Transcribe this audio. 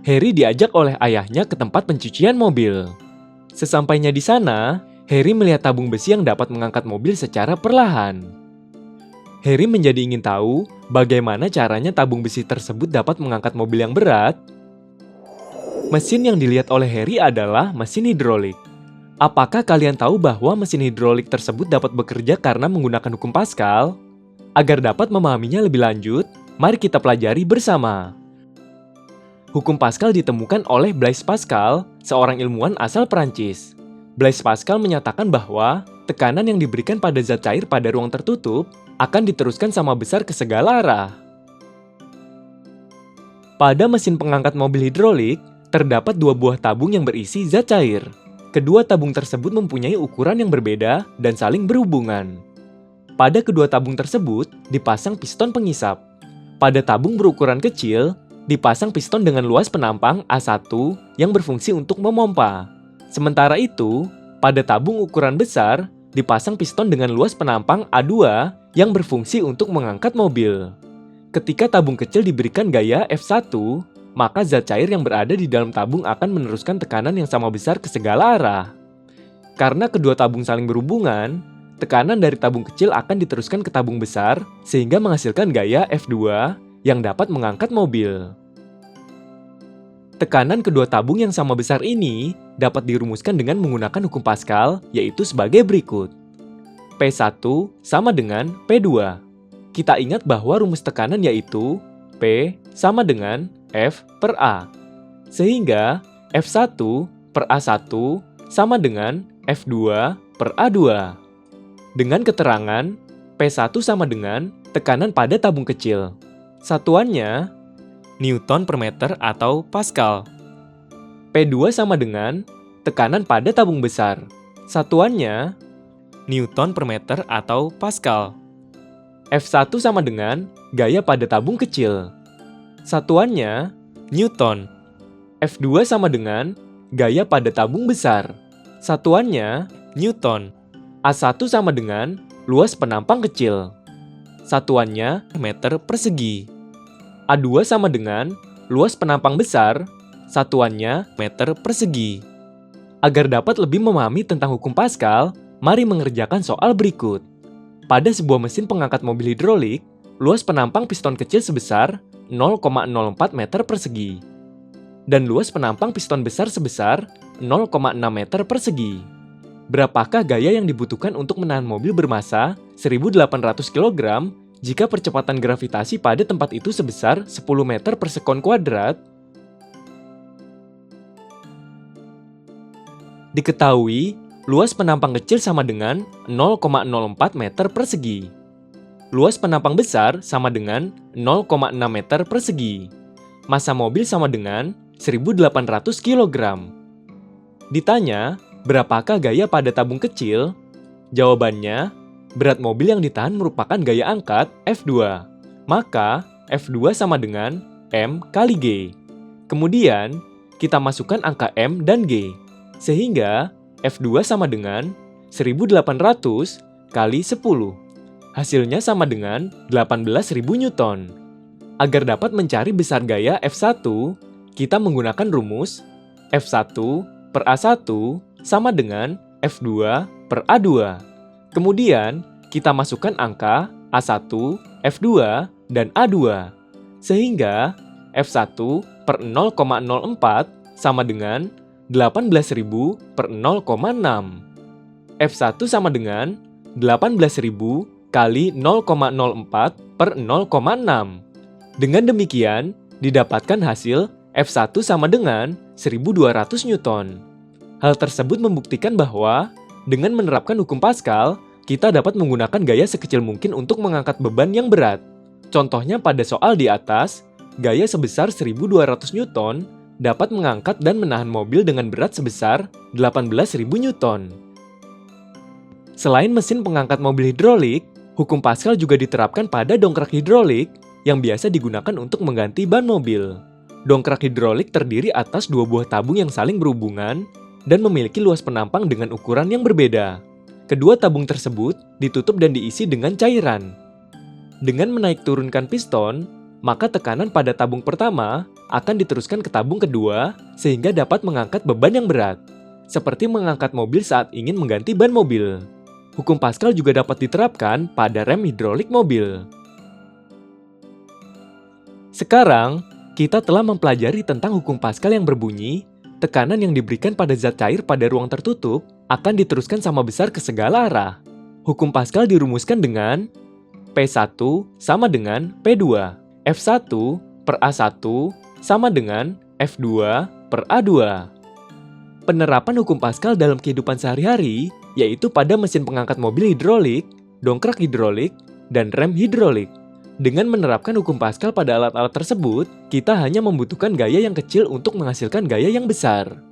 Harry diajak oleh ayahnya ke tempat pencucian mobil. Sesampainya di sana, Harry melihat tabung besi yang dapat mengangkat mobil secara perlahan. Harry menjadi ingin tahu bagaimana caranya tabung besi tersebut dapat mengangkat mobil yang berat. Mesin yang dilihat oleh Harry adalah mesin hidrolik. Apakah kalian tahu bahwa mesin hidrolik tersebut dapat bekerja karena menggunakan hukum Pascal? Agar dapat memahaminya lebih lanjut, mari kita pelajari bersama. Hukum Pascal ditemukan oleh Blaise Pascal, seorang ilmuwan asal Prancis. Blaise Pascal menyatakan bahwa tekanan yang diberikan pada zat cair pada ruang tertutup akan diteruskan sama besar ke segala arah. Pada mesin pengangkat mobil hidrolik, terdapat dua buah tabung yang berisi zat cair. Kedua tabung tersebut mempunyai ukuran yang berbeda dan saling berhubungan. Pada kedua tabung tersebut, dipasang piston pengisap. Pada tabung berukuran kecil, dipasang piston dengan luas penampang A1 yang berfungsi untuk memompa. Sementara itu, pada tabung ukuran besar, dipasang piston dengan luas penampang A2 yang berfungsi untuk mengangkat mobil. Ketika tabung kecil diberikan gaya F1, maka zat cair yang berada di dalam tabung akan meneruskan tekanan yang sama besar ke segala arah. Karena kedua tabung saling berhubungan, tekanan dari tabung kecil akan diteruskan ke tabung besar sehingga menghasilkan gaya F2 yang dapat mengangkat mobil. Tekanan kedua tabung yang sama besar ini dapat dirumuskan dengan menggunakan hukum Pascal, yaitu sebagai berikut. P1 sama dengan P2. Kita ingat bahwa rumus tekanan yaitu P sama dengan F per A. Sehingga F1 per A1 sama dengan F2 per A2. Dengan keterangan, P1 sama dengan tekanan pada tabung kecil. Satuannya Newton per meter atau Pascal. P2 sama dengan tekanan pada tabung besar. Satuannya Newton per meter atau Pascal. F1 sama dengan gaya pada tabung kecil. Satuannya Newton. F2 sama dengan gaya pada tabung besar. Satuannya Newton. A1 sama dengan luas penampang kecil. Satuannya meter persegi. A2 sama dengan luas penampang besar. Satuannya meter persegi. Agar dapat lebih memahami tentang hukum Pascal, mari mengerjakan soal berikut. Pada sebuah mesin pengangkat mobil hidrolik, luas penampang piston kecil sebesar 0,04 meter persegi. Dan luas penampang piston besar sebesar 0,6 meter persegi. Berapakah gaya yang dibutuhkan untuk menahan mobil bermasa 1.800 kg jika percepatan gravitasi pada tempat itu sebesar 10 meter per sekon kuadrat? Diketahui, luas penampang kecil sama dengan 0,04 meter persegi. Luas penampang besar sama dengan 0,6 meter persegi. Massa mobil sama dengan 1.800 kg. Ditanya, berapakah gaya pada tabung kecil? Jawabannya, berat mobil yang ditahan merupakan gaya angkat F2. Maka, F2 sama dengan M kali G. Kemudian, kita masukkan angka M dan G. Sehingga, F2 sama dengan 1.800 kali 10. Hasilnya sama dengan 18.000 Newton. Agar dapat mencari besar gaya F1, kita menggunakan rumus F1 per A1 sama dengan F2 per A2. Kemudian, kita masukkan angka A1, F2, dan A2. Sehingga, F1 per 0,04 sama dengan 18.000 per 0,6. F1 sama dengan 18.000 kali 0,04 per 0,6. Dengan demikian, didapatkan hasil F1 sama dengan 1.200 Newton. Hal tersebut membuktikan bahwa dengan menerapkan hukum Pascal, kita dapat menggunakan gaya sekecil mungkin untuk mengangkat beban yang berat. Contohnya pada soal di atas, gaya sebesar 1.200 Newton dapat mengangkat dan menahan mobil dengan berat sebesar 18.000 Newton. Selain mesin pengangkat mobil hidrolik, hukum Pascal juga diterapkan pada dongkrak hidrolik yang biasa digunakan untuk mengganti ban mobil. Dongkrak hidrolik terdiri atas dua buah tabung yang saling berhubungan dan memiliki luas penampang dengan ukuran yang berbeda. Kedua tabung tersebut ditutup dan diisi dengan cairan. Dengan menaik turunkan piston, maka tekanan pada tabung pertama akan diteruskan ke tabung kedua sehingga dapat mengangkat beban yang berat, seperti mengangkat mobil saat ingin mengganti ban mobil. Hukum Pascal juga dapat diterapkan pada rem hidrolik mobil. Sekarang, kita telah mempelajari tentang hukum Pascal yang berbunyi, tekanan yang diberikan pada zat cair pada ruang tertutup akan diteruskan sama besar ke segala arah. Hukum Pascal dirumuskan dengan P1 sama dengan P2. F1 per A1 sama dengan F2 per A2. Penerapan hukum Pascal dalam kehidupan sehari-hari yaitu pada mesin pengangkat mobil hidrolik, dongkrak hidrolik, dan rem hidrolik. Dengan menerapkan hukum Pascal pada alat-alat tersebut, kita hanya membutuhkan gaya yang kecil untuk menghasilkan gaya yang besar.